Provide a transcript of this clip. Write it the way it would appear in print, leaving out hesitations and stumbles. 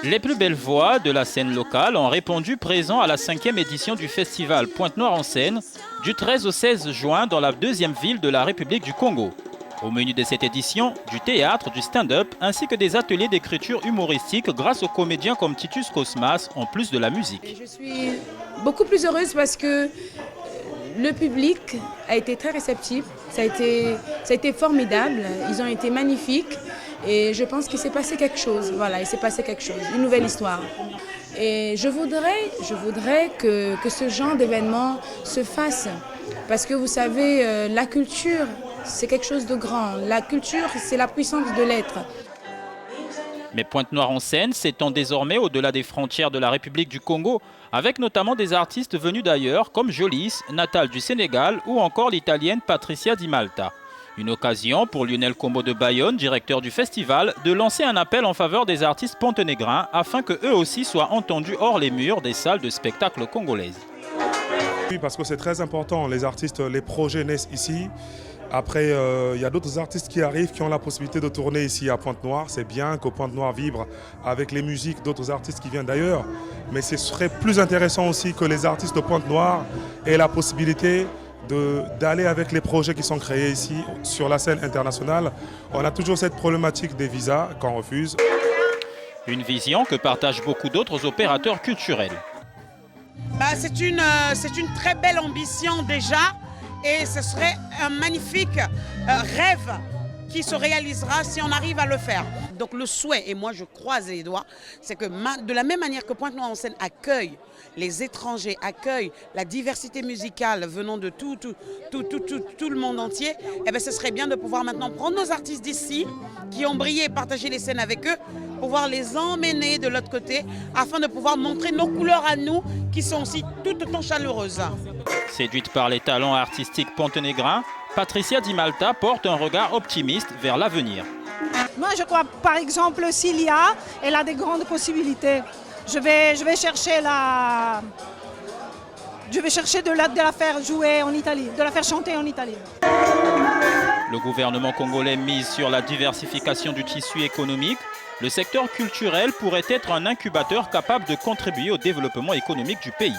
Les plus belles voix de la scène locale ont répondu présent à la 5e édition du festival Pointe-Noire en scène du 13 au 16 juin dans la deuxième ville de la République du Congo. Au menu de cette édition, du théâtre, du stand-up ainsi que des ateliers d'écriture humoristique grâce aux comédiens comme Titus Cosmas en plus de la musique. Et je suis beaucoup plus heureuse parce que le public a été très réceptif, ça a été formidable, ils ont été magnifiques et je pense qu'il s'est passé quelque chose, voilà, il s'est passé quelque chose, une nouvelle histoire. Et je voudrais que ce genre d'événement se fasse parce que vous savez, la culture, c'est quelque chose de grand, la culture, c'est la puissance de l'être. Mais Pointe-Noire en scène s'étend désormais au-delà des frontières de la République du Congo, avec notamment des artistes venus d'ailleurs comme Jolis, natale du Sénégal, ou encore l'italienne Patricia Di Malta. Une occasion pour Lionel Combo de Bayonne, directeur du festival, de lancer un appel en faveur des artistes ponténégrins afin qu'eux aussi soient entendus hors les murs des salles de spectacle congolaises. Oui, parce que c'est très important, les artistes, les projets naissent ici. Après, il y a d'autres artistes qui arrivent, qui ont la possibilité de tourner ici à Pointe-Noire. C'est bien que Pointe-Noire vibre avec les musiques d'autres artistes qui viennent d'ailleurs. Mais ce serait plus intéressant aussi que les artistes de Pointe-Noire aient la possibilité d'aller avec les projets qui sont créés ici sur la scène internationale. On a toujours cette problématique des visas qu'on refuse. Une vision que partagent beaucoup d'autres opérateurs culturels. C'est une très belle ambition déjà. Et ce serait un magnifique rêve qui se réalisera si on arrive à le faire. Donc le souhait, et moi je croise les doigts, c'est que de la même manière que Pointe-Noire en scène accueille les étrangers, accueille la diversité musicale venant de tout le monde entier, eh bien, ce serait bien de pouvoir maintenant prendre nos artistes d'ici, qui ont brillé et partager les scènes avec eux, pouvoir les emmener de l'autre côté, afin de pouvoir montrer nos couleurs à nous, qui sont aussi tout autant chaleureuses. Séduite par les talents artistiques ponténégrins, Patricia Di Malta porte un regard optimiste vers l'avenir. Moi, je crois, par exemple, Cilia, elle a des grandes possibilités. Je vais chercher de la faire jouer en Italie, de la faire chanter en Italie. Le gouvernement congolais mise sur la diversification du tissu économique. Le secteur culturel pourrait être un incubateur capable de contribuer au développement économique du pays.